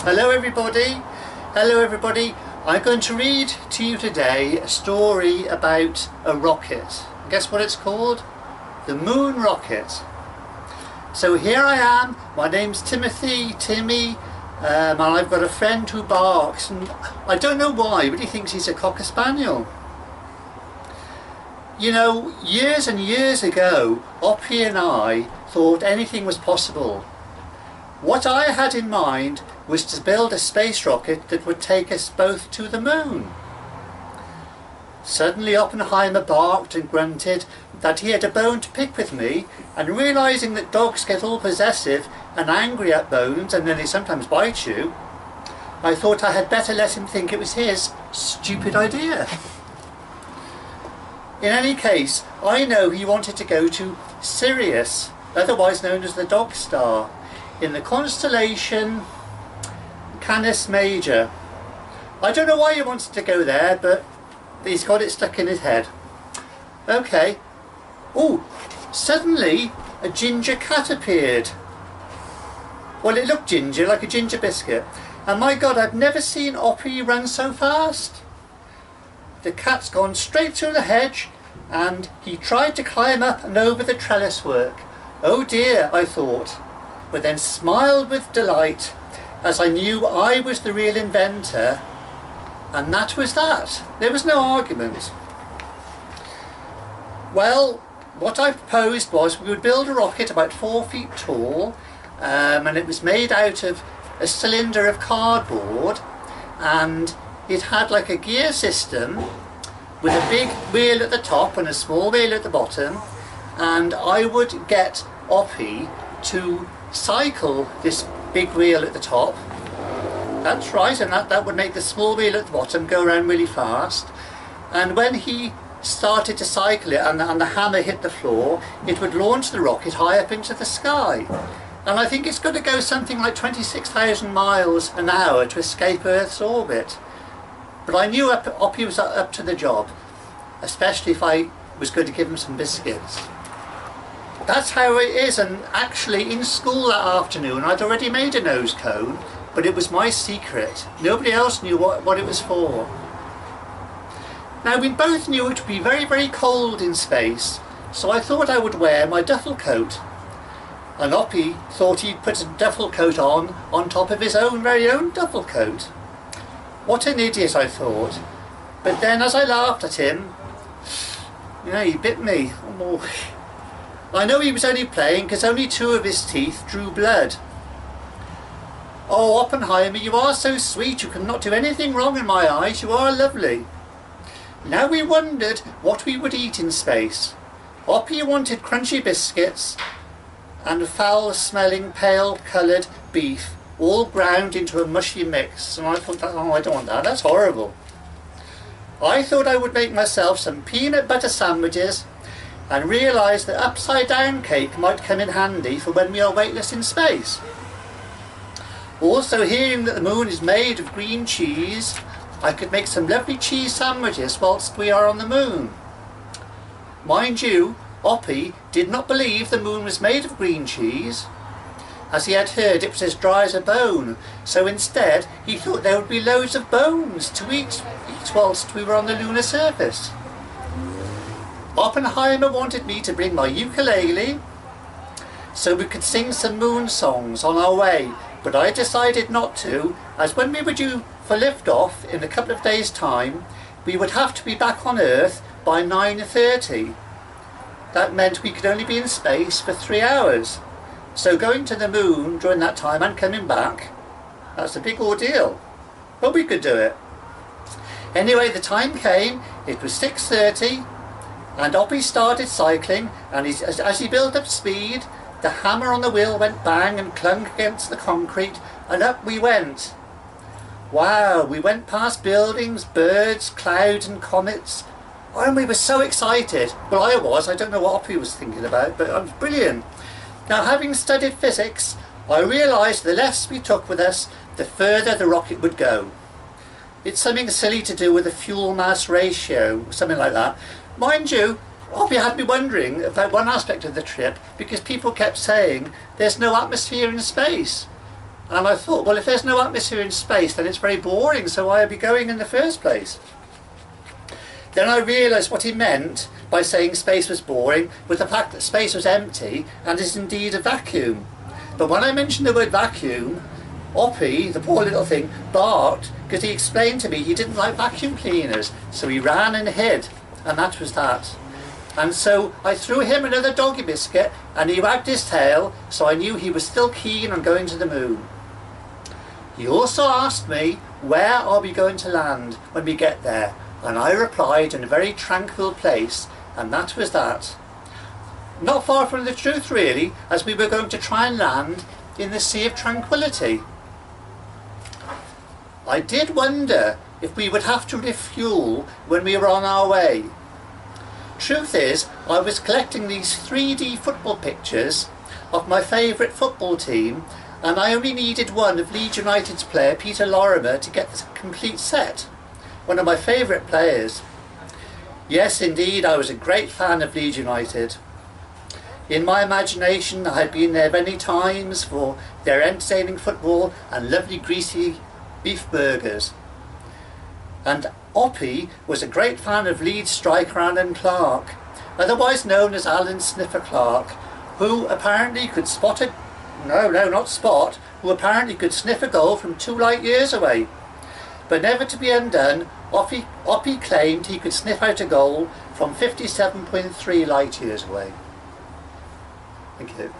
Hello everybody. Hello everybody. I'm going to read to you today a story about a rocket. Guess what it's called? The moon rocket. So here I am. My name's Timmy, and I've got a friend who barks, and I don't know why, but he thinks he's a cocker spaniel. You know, years and years ago, Oppy and I thought anything was possible. What I had in mind was to build a space rocket that would take us both to the moon. Suddenly Oppenheimer barked and grunted that he had a bone to pick with me, and realising that dogs get all possessive and angry at bones and then they sometimes bite you, I thought I had better let him think it was his stupid idea. In any case, I know he wanted to go to Sirius, otherwise known as the Dog Star, in the constellation Canis Major. I don't know why he wanted to go there, but he's got it stuck in his head. Okay. Oh, suddenly a ginger cat appeared. Well, it looked ginger, like a ginger biscuit. And my God, I've never seen Oppy run so fast. The cat's gone straight through the hedge, and he tried to climb up and over the trellis work. Oh dear, I thought, but then smiled with delight as I knew I was the real inventor, and that was that. There was no argument. Well, what I proposed was we would build a rocket about 4 feet tall, and it was made out of a cylinder of cardboard, and it had like a gear system with a big wheel at the top and a small wheel at the bottom, and I would get Oppy to cycle this big wheel at the top. That's right, and that would make the small wheel at the bottom go around really fast, and when he started to cycle it and the hammer hit the floor, it would launch the rocket high up into the sky. And I think it's going to go something like 26,000 miles an hour to escape Earth's orbit. But I knew Oppy was up to the job, especially if I was going to give him some biscuits. That's how it is, and actually in school that afternoon I'd already made a nose cone, but it was my secret. Nobody else knew what it was for. Now we both knew it would be very, very cold in space, so I thought I would wear my duffel coat. And Oppy thought he'd put a duffel coat on top of his very own duffel coat. What an idiot, I thought. But then as I laughed at him, you know, he bit me. Oh. I know he was only playing because only 2 of his teeth drew blood. Oh, Oppenheimer, you are so sweet. You cannot do anything wrong in my eyes. You are lovely. Now we wondered what we would eat in space. Oppy wanted crunchy biscuits and foul-smelling, pale-coloured beef, all ground into a mushy mix. And I thought, oh, I don't want that. That's horrible. I thought I would make myself some peanut butter sandwiches, and realised that upside-down cake might come in handy for when we are weightless in space. Also, hearing that the moon is made of green cheese, I could make some lovely cheese sandwiches whilst we are on the moon. Mind you, Oppy did not believe the moon was made of green cheese, as he had heard it was as dry as a bone, so instead he thought there would be loads of bones to eat whilst we were on the lunar surface. Oppenheimer wanted me to bring my ukulele so we could sing some moon songs on our way, but I decided not to, as when we were due for liftoff in a couple of days' time, we would have to be back on Earth by 9:30. That meant we could only be in space for 3 hours. So going to the moon during that time and coming back, that's a big ordeal. But we could do it. Anyway, the time came, it was 6:30, and Oppy started cycling, and as he built up speed, the hammer on the wheel went bang and clung against the concrete, and up we went. Wow, we went past buildings, birds, clouds and comets, and we were so excited. Well, I don't know what Oppy was thinking about, but it was brilliant. Now, having studied physics, I realised the less we took with us, the further the rocket would go. It's something silly to do with the fuel mass ratio, something like that. Mind you, Oppy had me wondering about one aspect of the trip, because people kept saying there's no atmosphere in space. And I thought, well, if there's no atmosphere in space, then it's very boring, so why would I be going in the first place? Then I realised what he meant by saying space was boring was the fact that space was empty and is indeed a vacuum. But when I mentioned the word vacuum, Oppy, the poor little thing, barked because he explained to me he didn't like vacuum cleaners, so he ran and hid, and that was that. And so I threw him another doggy biscuit and he wagged his tail, so I knew he was still keen on going to the moon. He also asked me, where are we going to land when we get there? And I replied, in a very tranquil place, and that was that. Not far from the truth really, as we were going to try and land in the Sea of Tranquility. I did wonder if we would have to refuel when we were on our way. Truth is, I was collecting these 3D football pictures of my favourite football team, and I only needed one of Leeds United's player Peter Lorimer to get the complete set. One of my favourite players. Yes, indeed, I was a great fan of Leeds United. In my imagination, I had been there many times for their entertaining football and lovely greasy beef burgers. And Oppy was a great fan of Leeds striker Alan Clark, otherwise known as Alan Sniffer Clark, who apparently could who apparently could sniff a goal from 2 light years away. But never to be undone, Oppy claimed he could sniff out a goal from 57.3 light years away. Thank you.